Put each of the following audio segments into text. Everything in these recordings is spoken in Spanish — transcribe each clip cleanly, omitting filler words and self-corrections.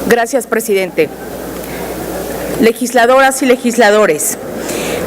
Gracias, presidente. Legisladoras y legisladores,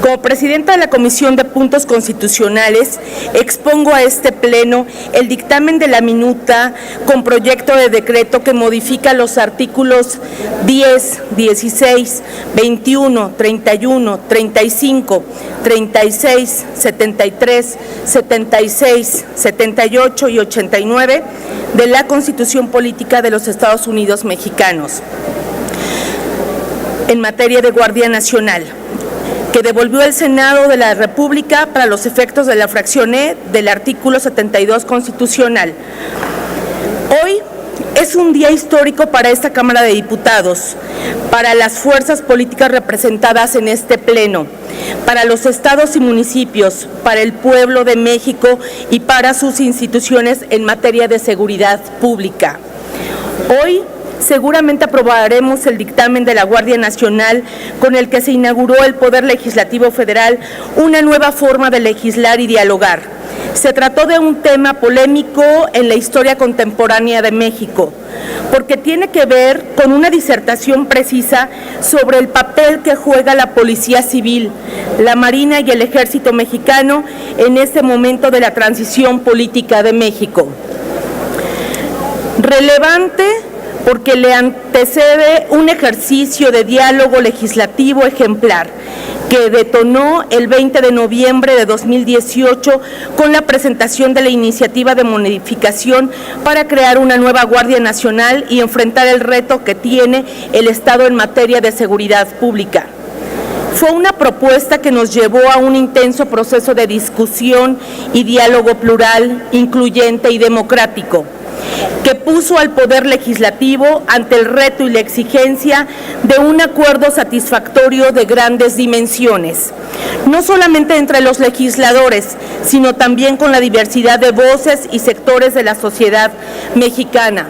como presidenta de la Comisión de Puntos Constitucionales, expongo a este Pleno el dictamen de la minuta con proyecto de decreto que modifica los artículos 10, 16, 21, 31, 35, 36, 73, 76, 78 y 89 de la Constitución Política de los Estados Unidos Mexicanos en materia de Guardia Nacional, que devolvió el Senado de la República para los efectos de la fracción E del artículo 72 constitucional. Hoy es un día histórico para esta Cámara de Diputados, para las fuerzas políticas representadas en este Pleno, para los estados y municipios, para el pueblo de México y para sus instituciones en materia de seguridad pública. Hoy seguramente aprobaremos el dictamen de la Guardia Nacional con el que se inauguró el Poder Legislativo Federal, una nueva forma de legislar y dialogar. Se trató de un tema polémico en la historia contemporánea de México, porque tiene que ver con una disertación precisa sobre el papel que juega la Policía Civil, la Marina y el Ejército Mexicano en este momento de la transición política de México. Relevante porque le antecede un ejercicio de diálogo legislativo ejemplar que detonó el 20 de noviembre de 2018 con la presentación de la iniciativa de modificación para crear una nueva Guardia Nacional y enfrentar el reto que tiene el Estado en materia de seguridad pública. Fue una propuesta que nos llevó a un intenso proceso de discusión y diálogo plural, incluyente y democrático, que puso al Poder Legislativo ante el reto y la exigencia de un acuerdo satisfactorio de grandes dimensiones, no solamente entre los legisladores, sino también con la diversidad de voces y sectores de la sociedad mexicana.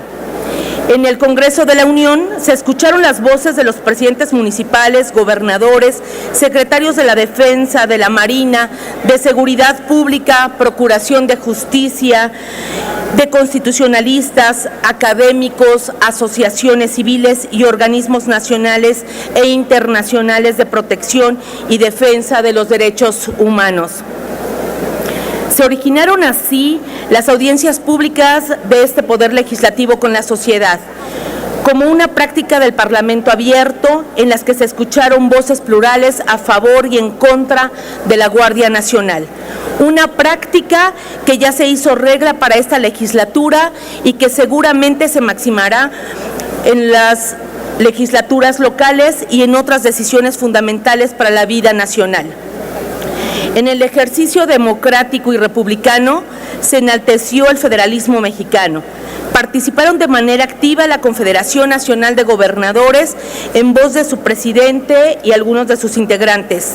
En el Congreso de la Unión se escucharon las voces de los presidentes municipales, gobernadores, secretarios de la Defensa, de la Marina, de Seguridad Pública, Procuración de Justicia, de constitucionalistas, académicos, asociaciones civiles y organismos nacionales e internacionales de protección y defensa de los derechos humanos. Se originaron así las audiencias públicas de este Poder Legislativo con la sociedad, como una práctica del Parlamento abierto en las que se escucharon voces plurales a favor y en contra de la Guardia Nacional. Una práctica que ya se hizo regla para esta legislatura y que seguramente se maximará en las legislaturas locales y en otras decisiones fundamentales para la vida nacional. En el ejercicio democrático y republicano se enalteció el federalismo mexicano. Participaron de manera activa la Confederación Nacional de Gobernadores en voz de su presidente y algunos de sus integrantes.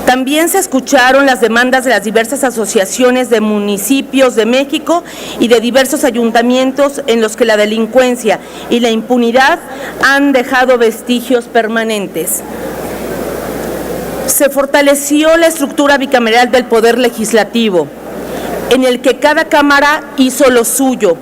También se escucharon las demandas de las diversas asociaciones de municipios de México y de diversos ayuntamientos en los que la delincuencia y la impunidad han dejado vestigios permanentes. Se fortaleció la estructura bicameral del Poder Legislativo, en el que cada Cámara hizo lo suyo.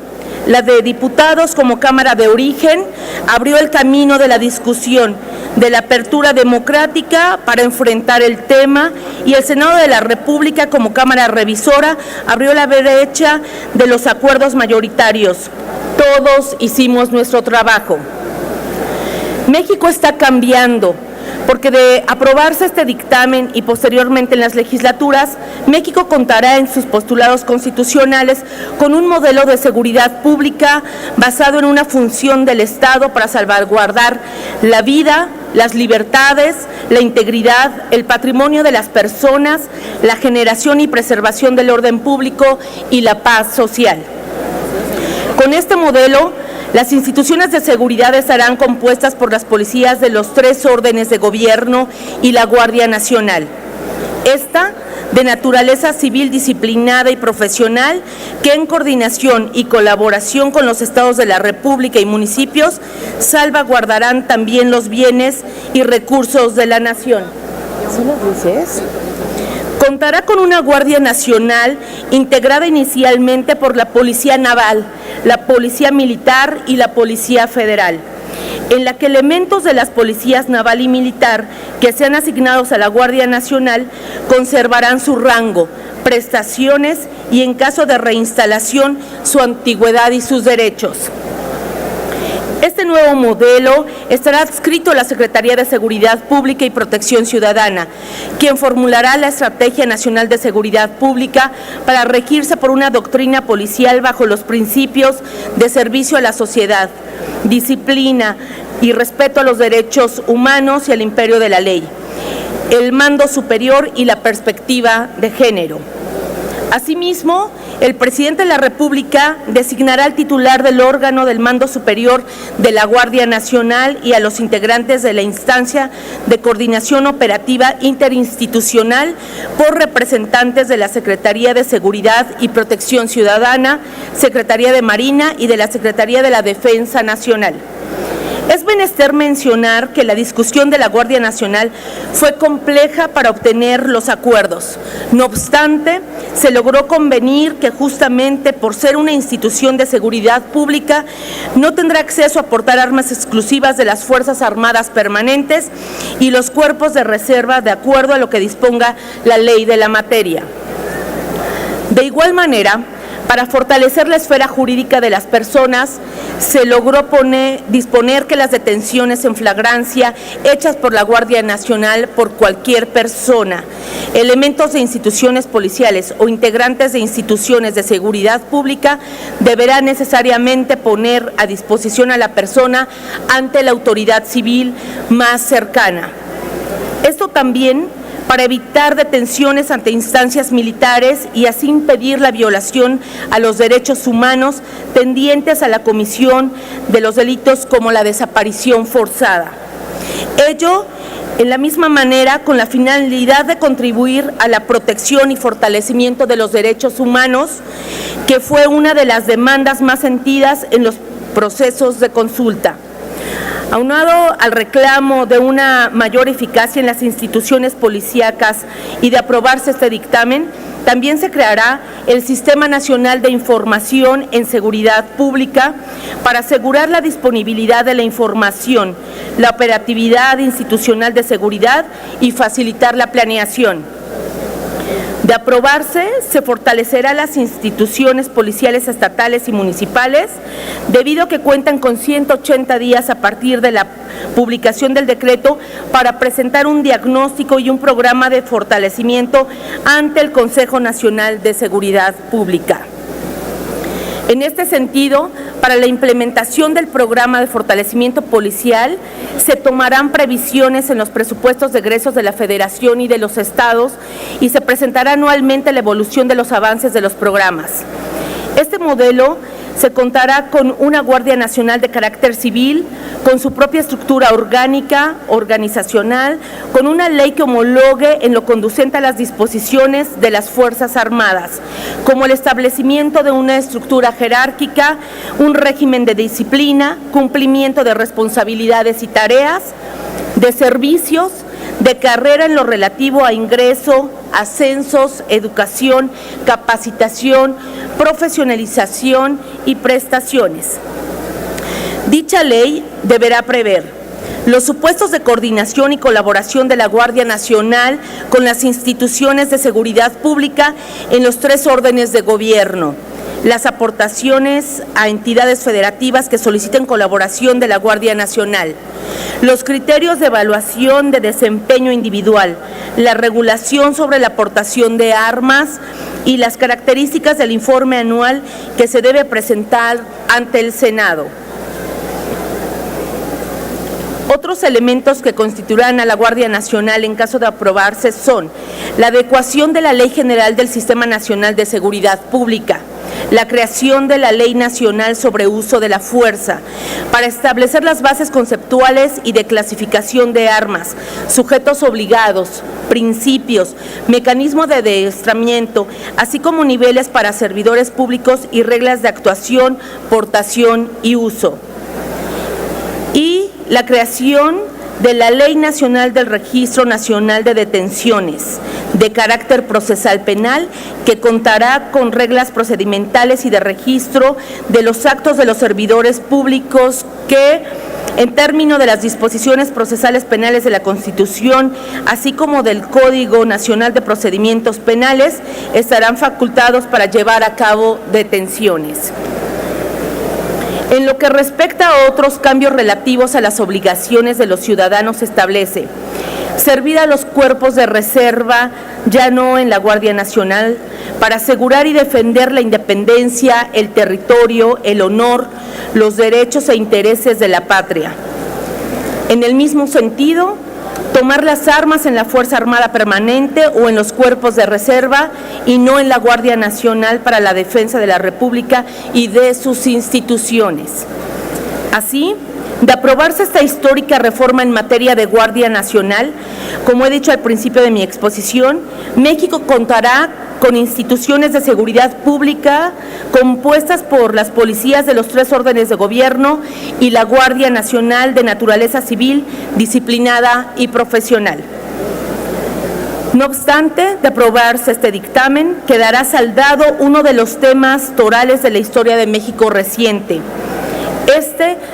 La de diputados como Cámara de origen abrió el camino de la discusión, de la apertura democrática para enfrentar el tema, y el Senado de la República como Cámara revisora abrió la brecha de los acuerdos mayoritarios. Todos hicimos nuestro trabajo. México está cambiando, porque de aprobarse este dictamen y posteriormente en las legislaturas, México contará en sus postulados constitucionales con un modelo de seguridad pública basado en una función del Estado para salvaguardar la vida, las libertades, la integridad, el patrimonio de las personas, la generación y preservación del orden público y la paz social. Con este modelo, las instituciones de seguridad estarán compuestas por las policías de los 3 órdenes de gobierno y la Guardia Nacional. Esta, de naturaleza civil disciplinada y profesional, que en coordinación y colaboración con los estados de la República y municipios, salvaguardarán también los bienes y recursos de la nación. ¿Sí lo dices? Contará con una Guardia Nacional integrada inicialmente por la Policía Naval, la Policía Militar y la Policía Federal. en la que elementos de las policías naval y militar que sean asignados a la Guardia Nacional conservarán su rango, prestaciones y, en caso de reinstalación, su antigüedad y sus derechos. Este nuevo modelo estará adscrito a la Secretaría de Seguridad Pública y Protección Ciudadana, quien formulará la Estrategia Nacional de Seguridad Pública para regirse por una doctrina policial bajo los principios de servicio a la sociedad, disciplina y respeto a los derechos humanos y al imperio de la ley, el mando superior y la perspectiva de género. Asimismo, el presidente de la República designará al titular del órgano del mando superior de la Guardia Nacional y a los integrantes de la instancia de coordinación operativa interinstitucional por representantes de la Secretaría de Seguridad y Protección Ciudadana, Secretaría de Marina y de la Secretaría de la Defensa Nacional. Es menester mencionar que la discusión de la Guardia Nacional fue compleja para obtener los acuerdos. No obstante, se logró convenir que justamente por ser una institución de seguridad pública no tendrá acceso a portar armas exclusivas de las Fuerzas Armadas permanentes y los cuerpos de reserva de acuerdo a lo que disponga la ley de la materia. De igual manera, para fortalecer la esfera jurídica de las personas, se logró disponer que las detenciones en flagrancia hechas por la Guardia Nacional por cualquier persona, elementos de instituciones policiales o integrantes de instituciones de seguridad pública deberán necesariamente poner a disposición a la persona ante la autoridad civil más cercana. Esto también para evitar detenciones ante instancias militares y así impedir la violación a los derechos humanos tendientes a la comisión de los delitos como la desaparición forzada. Ello, en la misma manera, con la finalidad de contribuir a la protección y fortalecimiento de los derechos humanos, que fue una de las demandas más sentidas en los procesos de consulta. Aunado al reclamo de una mayor eficacia en las instituciones policíacas y de aprobarse este dictamen, también se creará el Sistema Nacional de Información en Seguridad Pública para asegurar la disponibilidad de la información, la operatividad institucional de seguridad y facilitar la planeación. De aprobarse, se fortalecerá las instituciones policiales estatales y municipales, debido a que cuentan con 180 días a partir de la publicación del decreto para presentar un diagnóstico y un programa de fortalecimiento ante el Consejo Nacional de Seguridad Pública. En este sentido, para la implementación del programa de fortalecimiento policial, se tomarán previsiones en los presupuestos de egresos de la Federación y de los estados y se presentará anualmente la evolución de los avances de los programas. Este modelo se contará con una Guardia Nacional de carácter civil, con su propia estructura orgánica, organizacional, con una ley que homologue en lo conducente a las disposiciones de las Fuerzas Armadas, como el establecimiento de una estructura jerárquica, un régimen de disciplina, cumplimiento de responsabilidades y tareas, de servicios, de carrera en lo relativo a ingreso, ascensos, educación, capacitación, profesionalización y prestaciones. Dicha ley deberá prever los supuestos de coordinación y colaboración de la Guardia Nacional con las instituciones de seguridad pública en los 3 órdenes de gobierno, las aportaciones a entidades federativas que soliciten colaboración de la Guardia Nacional, los criterios de evaluación de desempeño individual, la regulación sobre la aportación de armas y las características del informe anual que se debe presentar ante el Senado. Otros elementos que constituirán a la Guardia Nacional en caso de aprobarse son la adecuación de la Ley General del Sistema Nacional de Seguridad Pública, la creación de la Ley Nacional sobre Uso de la Fuerza, para establecer las bases conceptuales y de clasificación de armas, sujetos obligados, principios, mecanismo de adiestramiento, así como niveles para servidores públicos y reglas de actuación, portación y uso. Y la creación de la Ley Nacional del Registro Nacional de Detenciones de carácter procesal penal, que contará con reglas procedimentales y de registro de los actos de los servidores públicos que en términos de las disposiciones procesales penales de la Constitución, así como del Código Nacional de Procedimientos Penales, estarán facultados para llevar a cabo detenciones. En lo que respecta a otros cambios relativos a las obligaciones de los ciudadanos, se establece servir a los cuerpos de reserva, ya no en la Guardia Nacional, para asegurar y defender la independencia, el territorio, el honor, los derechos e intereses de la patria. En el mismo sentido, tomar las armas en la Fuerza Armada Permanente o en los cuerpos de reserva y no en la Guardia Nacional para la defensa de la República y de sus instituciones. Así, de aprobarse esta histórica reforma en materia de Guardia Nacional, como he dicho al principio de mi exposición, México contará con instituciones de seguridad pública compuestas por las policías de los 3 órdenes de gobierno y la Guardia Nacional de naturaleza civil, disciplinada y profesional. No obstante, de aprobarse este dictamen, quedará saldado uno de los temas torales de la historia de México reciente.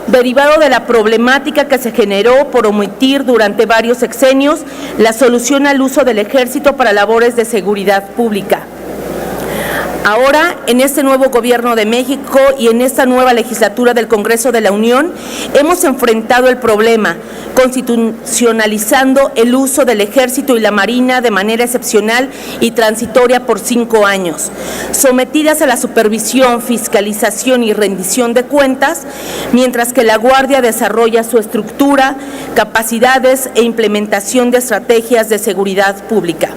Derivado de la problemática que se generó por omitir durante varios sexenios la solución al uso del Ejército para labores de seguridad pública. Ahora, en este nuevo Gobierno de México y en esta nueva legislatura del Congreso de la Unión, hemos enfrentado el problema, constitucionalizando el uso del Ejército y la Marina de manera excepcional y transitoria por 5 años, sometidas a la supervisión, fiscalización y rendición de cuentas, mientras que la Guardia desarrolla su estructura, capacidades e implementación de estrategias de seguridad pública.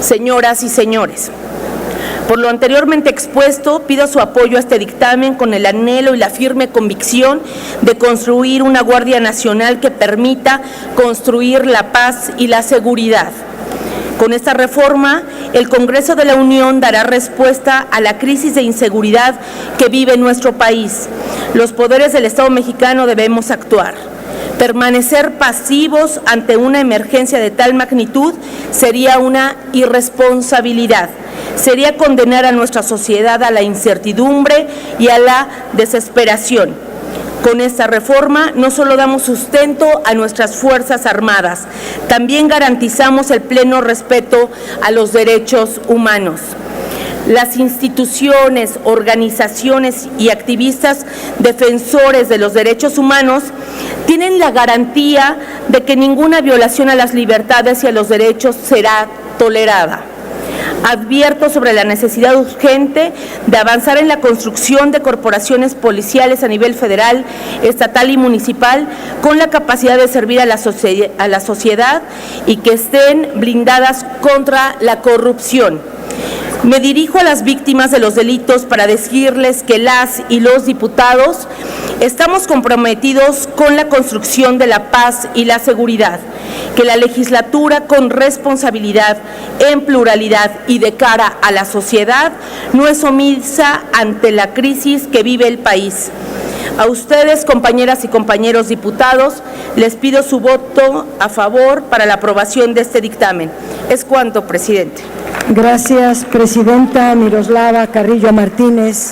Señoras y señores, por lo anteriormente expuesto, pido su apoyo a este dictamen con el anhelo y la firme convicción de construir una Guardia Nacional que permita construir la paz y la seguridad. Con esta reforma, el Congreso de la Unión dará respuesta a la crisis de inseguridad que vive nuestro país. Los poderes del Estado mexicano debemos actuar. Permanecer pasivos ante una emergencia de tal magnitud sería una irresponsabilidad. Sería condenar a nuestra sociedad a la incertidumbre y a la desesperación. Con esta reforma no solo damos sustento a nuestras Fuerzas Armadas, también garantizamos el pleno respeto a los derechos humanos. Las instituciones, organizaciones y activistas defensores de los derechos humanos tienen la garantía de que ninguna violación a las libertades y a los derechos será tolerada. Advierto sobre la necesidad urgente de avanzar en la construcción de corporaciones policiales a nivel federal, estatal y municipal con la capacidad de servir a la sociedad y que estén blindadas contra la corrupción. Me dirijo a las víctimas de los delitos para decirles que las y los diputados estamos comprometidos con la construcción de la paz y la seguridad, que la legislatura con responsabilidad, en pluralidad y de cara a la sociedad no es omisa ante la crisis que vive el país. A ustedes, compañeras y compañeros diputados, les pido su voto a favor para la aprobación de este dictamen. Es cuanto, presidente. Gracias, presidenta Miroslava Carrillo Martínez.